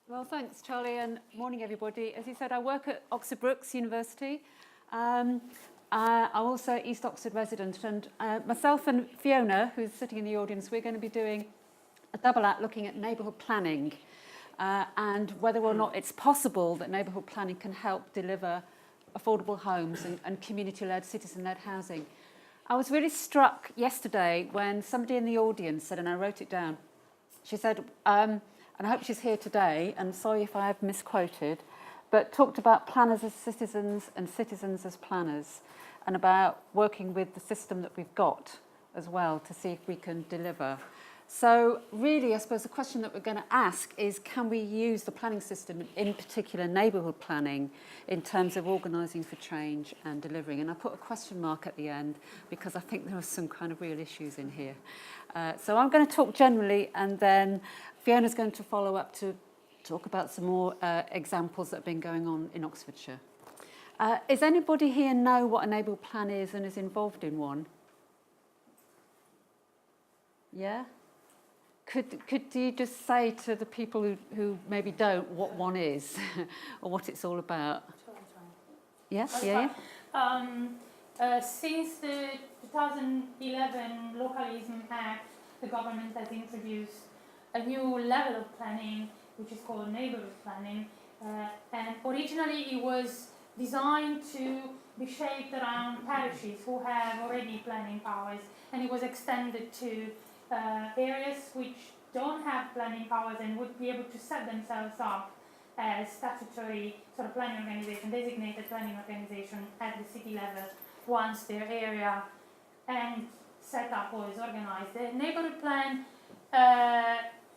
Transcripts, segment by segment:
Well, thanks, Charlie, and morning, everybody. As you said, I work at Oxford Brookes University. I'm also an East Oxford resident, and myself and Fiona, who's sitting in the audience, we're going to be doing a double act looking at neighbourhood planning and whether or not it's possible that neighbourhood planning can help deliver affordable homes and community-led, citizen-led housing. I was really struck yesterday when somebody in the audience said, and I wrote it down, she said, and I hope she's here today, and sorry if I have misquoted, but talked about planners as citizens and citizens as planners, and about working with the system that we've got as well to see if we can deliver. So really, I suppose the question that we're going to ask is, can we use the planning system, in particular neighbourhood planning, in terms of organising for change and delivering? And I put a question mark at the end because I think there are some kind of real issues in here. So I'm going to talk generally, and then Fiona's going to follow up to talk about some more examples that have been going on in Oxfordshire. Does anybody here know what a neighbourhood plan is and is involved in one? Yeah? Could you just say to the people who maybe don't what one is or what it's all about? Yeah? Since the 2011 Localism Act, the government has introduced a new level of planning, which is called neighbourhood planning. And originally it was designed to be shaped around parishes who have already planning powers, and it was extended to areas which don't have planning powers and would be able to set themselves up as statutory sort of planning organisation, designated planning organisation at the city level once their area and set up or is organised. The neighbourhood plan,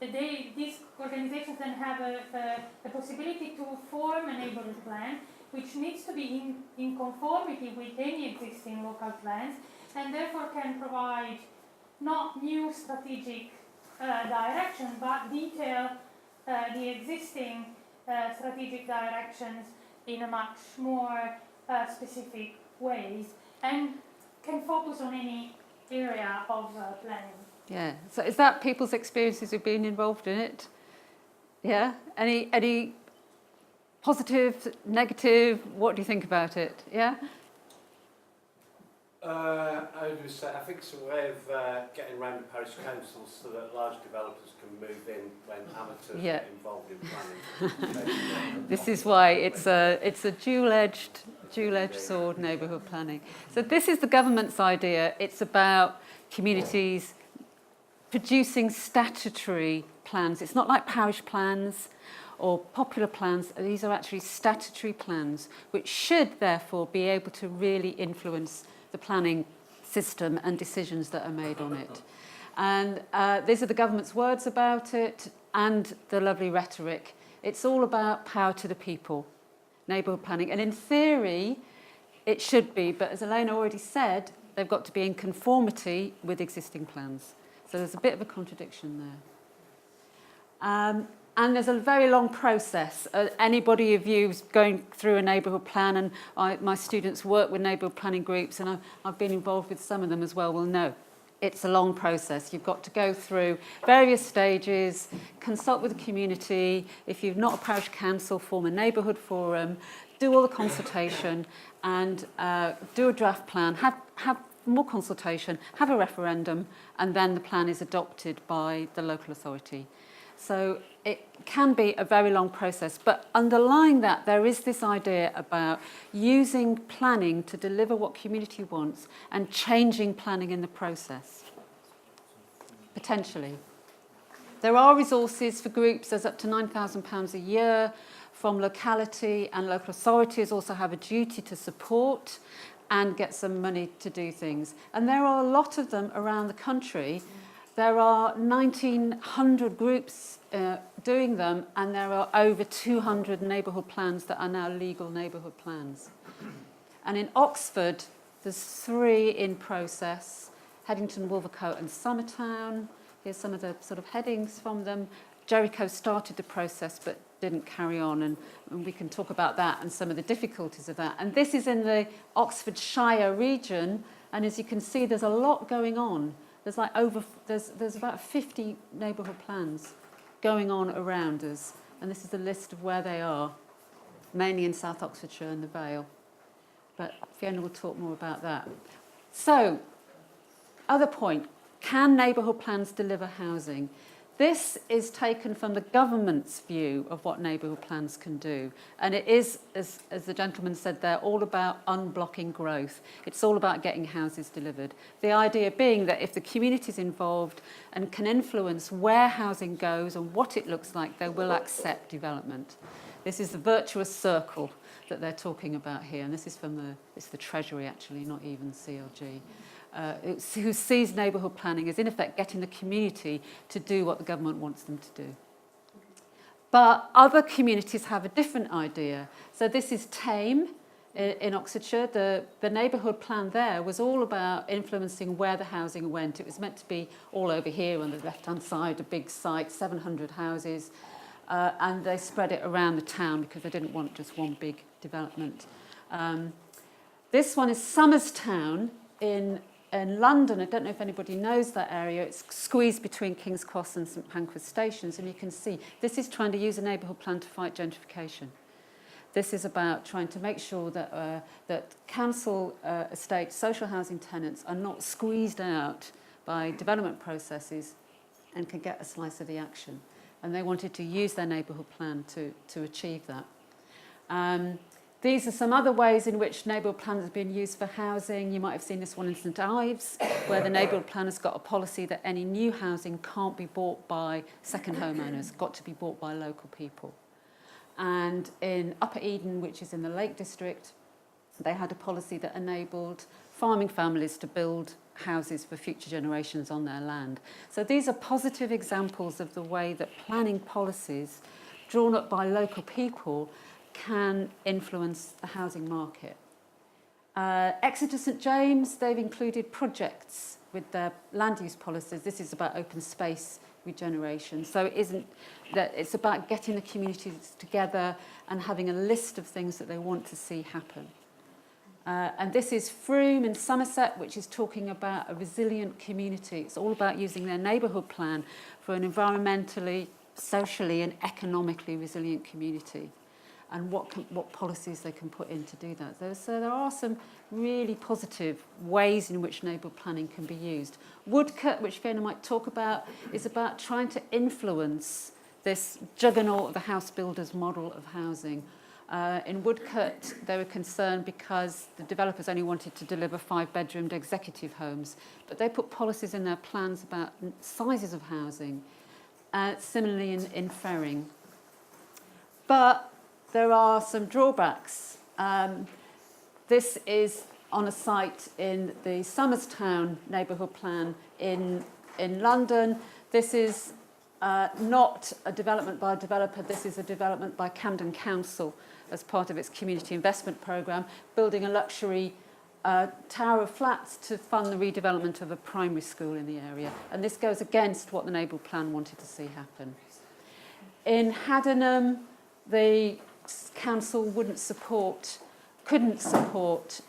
these organisations then have a possibility to form a neighbourhood plan which needs to be in conformity with any existing local plans, and therefore can provide not new strategic direction, but detail the existing strategic directions in a much more specific ways, and can focus on any area of planning. Yeah. So is that people's experiences of being involved in it? Yeah. Any positive, negative? What do you think about it? Yeah. I would say I think it's a way of getting around the parish councils so that large developers can move in when amateurs get involved in planning. This is why it's a dual-edged sword, neighbourhood planning. So this is the government's idea. It's about communities producing statutory plans. It's not like parish plans or popular plans. These are actually statutory plans which should therefore be able to really influence the planning system and decisions that are made on it. And these are the government's words about it and the lovely rhetoric. It's all about power to the people, neighbourhood planning. And in theory, it should be, but as Elena already said, they've got to be in conformity with existing plans. So there's a bit of a contradiction there. And there's a very long process. Anybody of you who's going through a neighbourhood plan, and my students work with neighbourhood planning groups, and I've been involved with some of them as well, will know it's a long process. You've got to go through various stages, consult with the community. If you're not a parish council, form a neighbourhood forum, do all the consultation, and do a draft plan, have more consultation, have a referendum, and then the plan is adopted by the local authority. So it can be a very long process, but underlying that there is this idea about using planning to deliver what community wants and changing planning in the process, potentially. There are resources for groups. There's up to £9,000 a year from locality, and local authorities also have a duty to support and get some money to do things. And there are a lot of them around the country. There are 1,900 groups doing them, and there are over 200 neighbourhood plans that are now legal neighbourhood plans. And in Oxford, there's 3 in process: Headington, Wolvercote and Summertown. Here's some of the sort of headings from them. Jericho started the process but didn't carry on, and we can talk about that and some of the difficulties of that. And this is in the Oxfordshire region, and as you can see, there's a lot going on. There's about 50 neighbourhood plans going on around us, And this is a list of where they are, mainly in South Oxfordshire and the Vale. But Fiona will talk more about that. So, other point, can neighbourhood plans deliver housing? This is taken from the government's view of what neighbourhood plans can do. And it is, as the gentleman said there, all about unblocking growth. It's all about getting houses delivered. The idea being that if the community's involved and can influence where housing goes and what it looks like, they will accept development. This is the virtuous circle that they're talking about here. And this is from it's the Treasury, actually, not even CLG. Who sees neighbourhood planning as, in effect, getting the community to do what the government wants them to do. But other communities have a different idea. So this is Tame in Oxfordshire. The neighbourhood plan there was all about influencing where the housing went. It was meant to be all over here on the left-hand side, a big site, 700 houses, and they spread it around the town because they didn't want just one big development. This one is Somerstown in London. I don't know if anybody knows that area. It's squeezed between King's Cross and St Pancras stations, and you can see this is trying to use a neighbourhood plan to fight gentrification. This is about trying to make sure that that council estate social housing tenants are not squeezed out by development processes and can get a slice of the action. And they wanted to use their neighbourhood plan to achieve that. These are some other ways in which neighbourhood plans have been used for housing. You might have seen this one in St Ives, where the neighbourhood plan has got a policy that any new housing can't be bought by second homeowners, got to be bought by local people. And in Upper Eden, which is in the Lake District, they had a policy that enabled farming families to build houses for future generations on their land. So these are positive examples of the way that planning policies drawn up by local people can influence the housing market. Exeter St James, they've included projects with their land use policies. This is about open space regeneration. So it isn't that it's about getting the communities together and having a list of things that they want to see happen. And this is Frome in Somerset, which is talking about a resilient community. It's all about using their neighbourhood plan for an environmentally, socially and economically resilient community, and what policies they can put in to do that. So there are some really positive ways in which neighbourhood planning can be used. Woodcut, which Fiona might talk about, is about trying to influence this juggernaut of the house builders model of housing. In Woodcut, they were concerned because the developers only wanted to deliver 5-bedroomed executive homes, but they put policies in their plans about sizes of housing. Similarly in Ferring. But there are some drawbacks. This is on a site in the Somerstown neighbourhood plan in London. This is not a development by a developer. This is a development by Camden Council as part of its community investment programme, building a luxury tower of flats to fund the redevelopment of a primary school in the area. And this goes against what the neighbourhood plan wanted to see happen. In Haddenham, the council couldn't support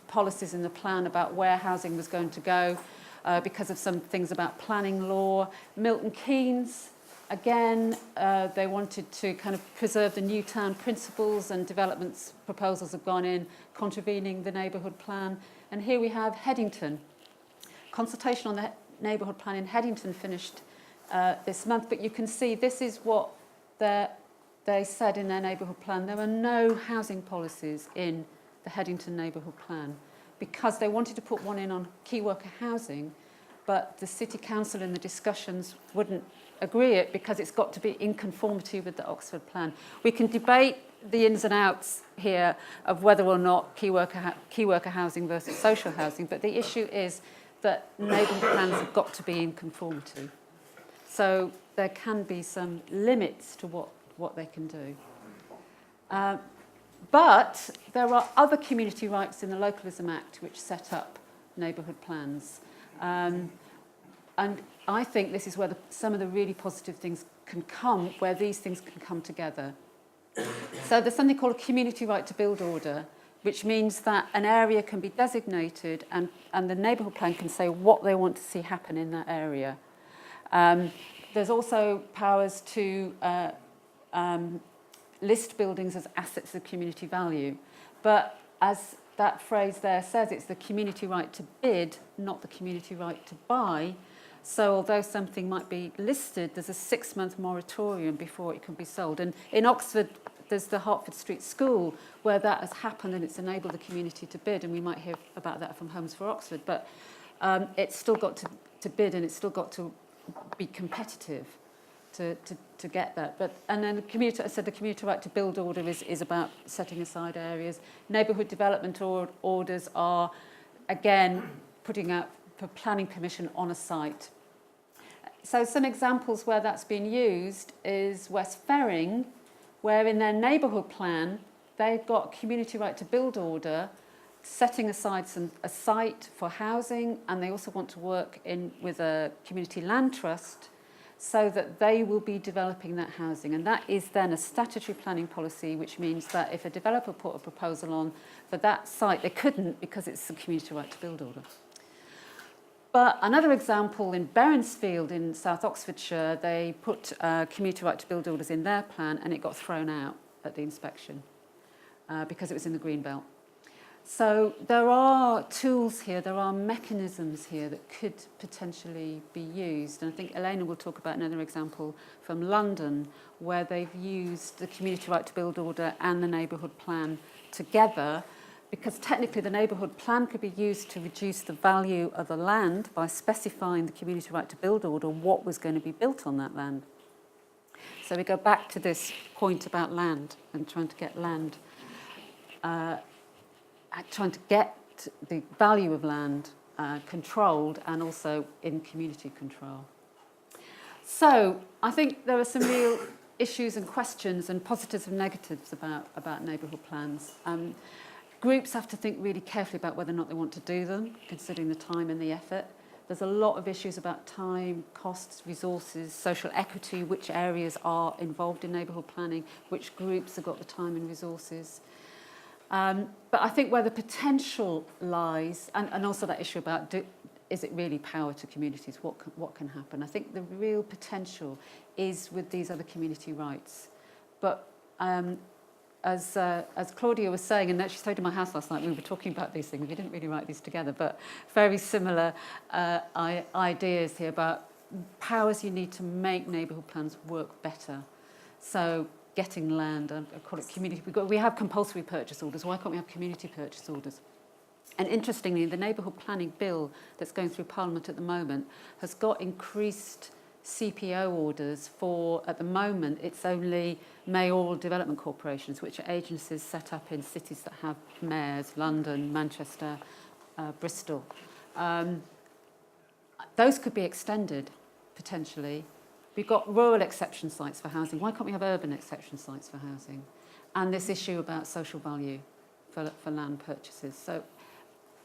policies in the plan about where housing was going to go because of some things about planning law. Milton Keynes, again, they wanted to kind of preserve the new town principles, and developments proposals have gone in contravening the neighbourhood plan. And here we have Headington. Consultation on the neighbourhood plan in Headington finished this month, but you can see this is what they said in their neighbourhood plan. There were no housing policies in the Headington neighbourhood plan because they wanted to put one in on key worker housing, but the city council in the discussions wouldn't agree it because it's got to be in conformity with the Oxford plan. We can debate the ins and outs here of whether or not key worker housing versus social housing, but the issue is that neighbourhood plans have got to be in conformity. So there can be some limits to what they can do. But there are other community rights in the Localism Act which set up neighbourhood plans. And I think this is where some of the really positive things can come, where these things can come together. So there's something called a community right to build order, which means that an area can be designated and the neighbourhood plan can say what they want to see happen in that area. There's also powers to list buildings as assets of community value. But as that phrase there says, it's the community right to bid, not the community right to buy. So although something might be listed, there's a 6-month moratorium before it can be sold. And in Oxford, there's the Hertford Street School where that has happened and it's enabled the community to bid. And we might hear about that from Homes for Oxford. But it's still got to bid and it's still got to be competitive to get that. And then I said the community right to build order is about setting aside areas. Neighbourhood development orders are, again, putting out for planning permission on a site. So some examples where that's been used is West Ferring, where in their neighbourhood plan, they've got community right to build order, setting aside a site for housing, and they also want to work with a community land trust so that they will be developing that housing. And that is then a statutory planning policy, which means that if a developer put a proposal on for that site, they couldn't because it's a community right to build order. But another example in Berensfield in South Oxfordshire, they put community right to build orders in their plan and it got thrown out at the inspection because it was in the green belt. So there are tools here, there are mechanisms here that could potentially be used. And I think Elena will talk about another example from London where they've used the community right to build order and the neighbourhood plan together, because technically the neighbourhood plan could be used to reduce the value of the land by specifying the community right to build order, what was going to be built on that land. So we go back to this point about land and trying to get land, trying to get the value of land controlled and also in community control. So I think there are some real issues and questions and positives and negatives about neighbourhood plans. Groups have to think really carefully about whether or not they want to do them, considering the time and the effort. There's a lot of issues about time, costs, resources, social equity, which areas are involved in neighbourhood planning, which groups have got the time and resources. But I think where the potential lies, and also that issue about is it really power to communities, what can happen? I think the real potential is with these other community rights. But as Claudia was saying, and she stayed in my house last night, we were talking about these things. We didn't really write these together, but very similar ideas here about powers you need to make neighbourhood plans work better. So getting land, I call it community. We have compulsory purchase orders. Why can't we have community purchase orders? And interestingly, the neighbourhood planning bill that's going through Parliament at the moment has got increased CPO orders for, at the moment, it's only mayoral development corporations, which are agencies set up in cities that have mayors, London, Manchester, Bristol. Those could be extended, potentially. We've got rural exception sites for housing. Why can't we have urban exception sites for housing? And this issue about social value for land purchases. So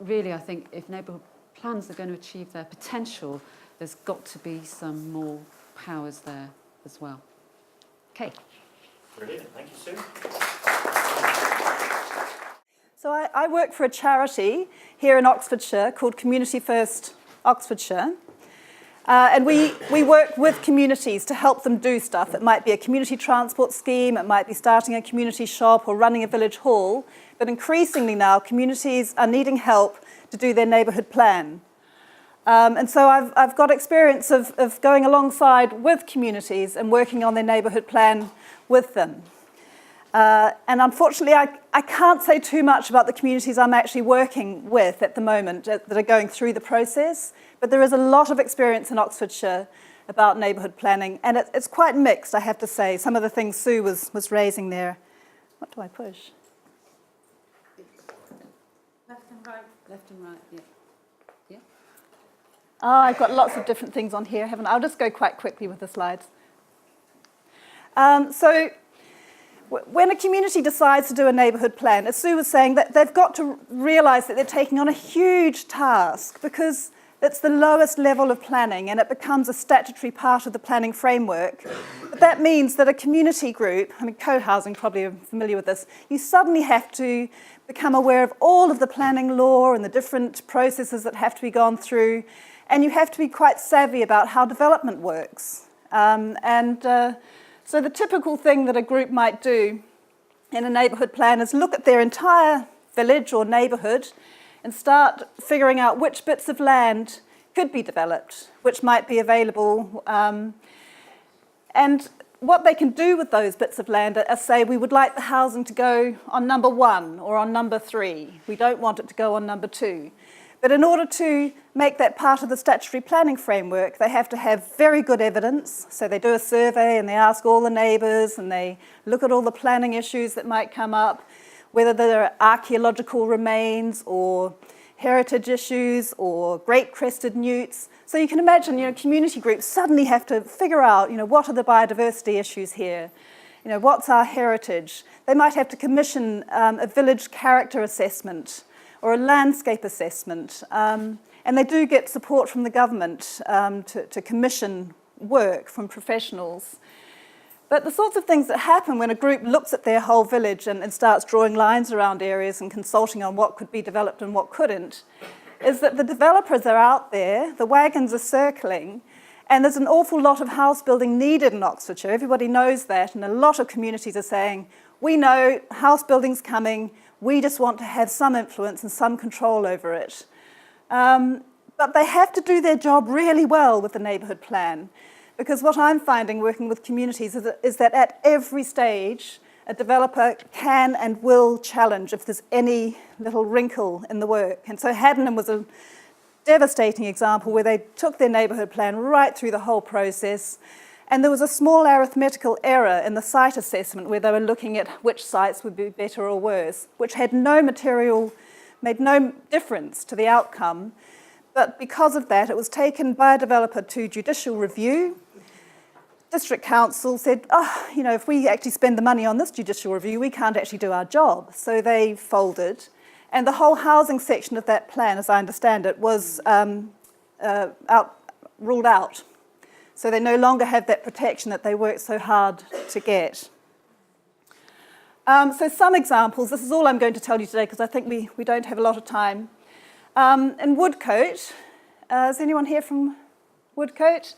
really, I think if neighbourhood plans are going to achieve their potential, there's got to be some more powers there as well. Okay. Brilliant, thank you, Sue. So I work for a charity here in Oxfordshire called Community First Oxfordshire. And we work with communities to help them do stuff. It might be a community transport scheme, it might be starting a community shop or running a village hall. But increasingly now, communities are needing help to do their neighbourhood plan. And so I've got experience of going alongside with communities and working on their neighbourhood plan with them. And unfortunately, I can't say too much about the communities I'm actually working with at the moment that are going through the process, but there is a lot of experience in Oxfordshire about neighbourhood planning, and it's quite mixed, I have to say. Some of the things Sue was raising there. What do I push? Left and right. Left and right, yeah. I've got lots of different things on here, haven't I? I'll just go quite quickly with the slides. So when a community decides to do a neighbourhood plan, as Sue was saying, that they've got to realise that they're taking on a huge task because it's the lowest level of planning and it becomes a statutory part of the planning framework. But that means that a community group, I mean, co-housing probably are familiar with this, you suddenly have to become aware of all of the planning law and the different processes that have to be gone through. And you have to be quite savvy about how development works. So the typical thing that a group might do in a neighbourhood plan is look at their entire village or neighbourhood and start figuring out which bits of land could be developed, which might be available, and what they can do with those bits of land are say, we would like the housing to go on number 1 or on number 3. We don't want it to go on number 2. But in order to make that part of the statutory planning framework, they have to have very good evidence. So they do a survey and they ask all the neighbours and they look at all the planning issues that might come up, whether there are archaeological remains or heritage issues or great crested newts. So you can imagine, community groups suddenly have to figure out, what are the biodiversity issues here? What's our heritage? They might have to commission a village character assessment or a landscape assessment. And they do get support from the government to commission work from professionals. But the sorts of things that happen when a group looks at their whole village and starts drawing lines around areas and consulting on what could be developed and what couldn't, is that the developers are out there, the wagons are circling, and there's an awful lot of house building needed in Oxfordshire. Everybody knows that, and a lot of communities are saying, we know house building's coming, we just want to have some influence and some control over it. But they have to do their job really well with the neighbourhood plan. Because what I'm finding working with communities is that at every stage, a developer can and will challenge if there's any little wrinkle in the work. And so Haddenham was a devastating example where they took their neighbourhood plan right through the whole process. And there was a small arithmetical error in the site assessment where they were looking at which sites would be better or worse, which had made no difference to the outcome. But because of that, it was taken by a developer to judicial review. District Council said, if we actually spend the money on this judicial review, we can't actually do our job. So they folded. And the whole housing section of that plan, as I understand it, was ruled out. So they no longer have that protection that they worked so hard to get. So some examples. This is all I'm going to tell you today because I think we don't have a lot of time. In Woodcote, is anyone here from Woodcote?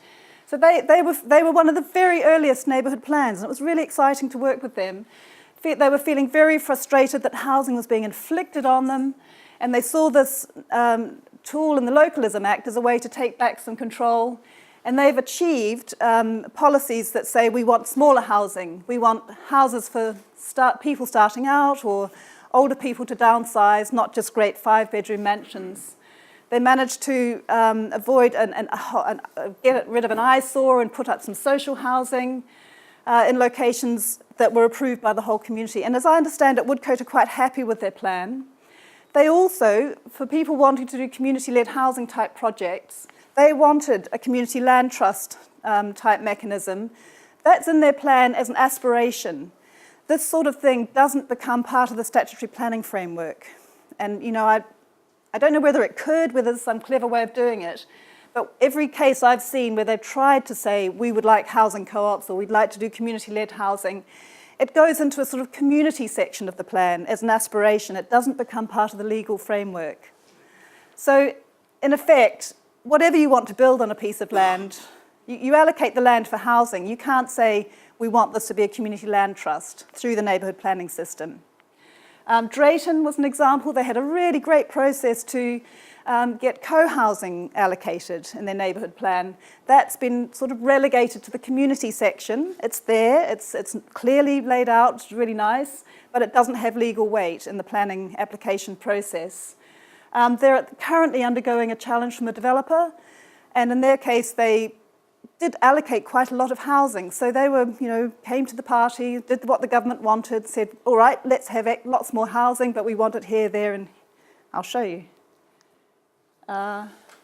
So they were one of the very earliest neighbourhood plans, and it was really exciting to work with them. They were feeling very frustrated that housing was being inflicted on them, and they saw this tool in the Localism Act as a way to take back some control. And they've achieved policies that say we want smaller housing, we want houses for people starting out or older people to downsize, not just great 5-bedroom mansions. They managed to avoid get rid of an eyesore and put up some social housing in locations that were approved by the whole community. And as I understand it, Woodcote are quite happy with their plan. They also, for people wanting to do community-led housing type projects, they wanted a community land trust type mechanism. That's in their plan as an aspiration. This sort of thing doesn't become part of the statutory planning framework. And, I don't know whether it could, whether there's some clever way of doing it, but every case I've seen where they've tried to say, we would like housing co-ops or we'd like to do community-led housing, it goes into a sort of community section of the plan as an aspiration. It doesn't become part of the legal framework. So, in effect, whatever you want to build on a piece of land, you allocate the land for housing. You can't say, we want this to be a community land trust through the neighbourhood planning system. Drayton was an example. They had a really great process to get co-housing allocated in their neighbourhood plan. That's been sort of relegated to the community section. It's there, it's clearly laid out, it's really nice, but it doesn't have legal weight in the planning application process. They're currently undergoing a challenge from a developer, and in their case, they did allocate quite a lot of housing. So they were, came to the party, did what the government wanted, said, all right, let's have lots more housing, but we want it here, there, and I'll show you.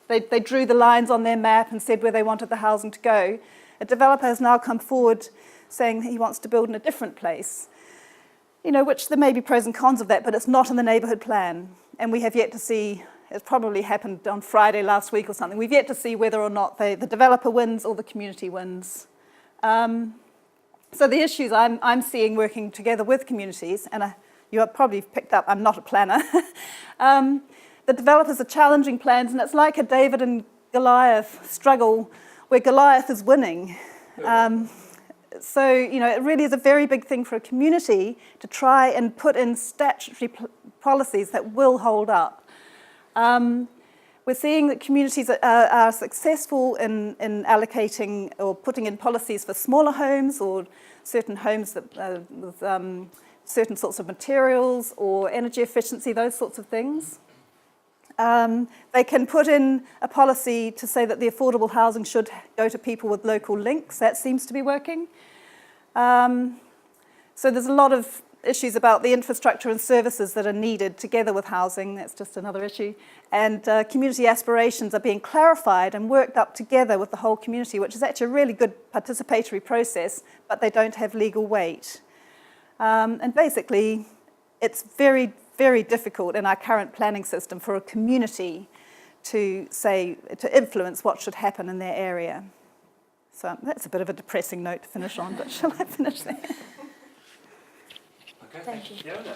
They drew the lines on their map and said where they wanted the housing to go. A developer has now come forward saying he wants to build in a different place, which there may be pros and cons of that, but it's not in the neighbourhood plan. And we have yet to see, it probably happened on Friday last week or something, we've yet to see whether or not the developer wins or the community wins. So the issues I'm seeing working together with communities, and you have probably picked up, I'm not a planner, the developers are challenging plans, and it's like a David and Goliath struggle where Goliath is winning. so, you know, it really is a very big thing for a community to try and put in statutory policies that will hold up. We're seeing that communities are successful in allocating or putting in policies for smaller homes or certain homes that, with certain sorts of materials or energy efficiency, those sorts of things. They can put in a policy to say that the affordable housing should go to people with local links. That seems to be working. So there's a lot of issues about the infrastructure and services that are needed together with housing. That's just another issue. And community aspirations are being clarified and worked up together with the whole community, which is actually a really good participatory process, but they don't have legal weight. And basically, it's very, very difficult in our current planning system for a community to influence what should happen in their area. So that's a bit of a depressing note to finish on, but shall I finish there? Okay, thank you, Fiona.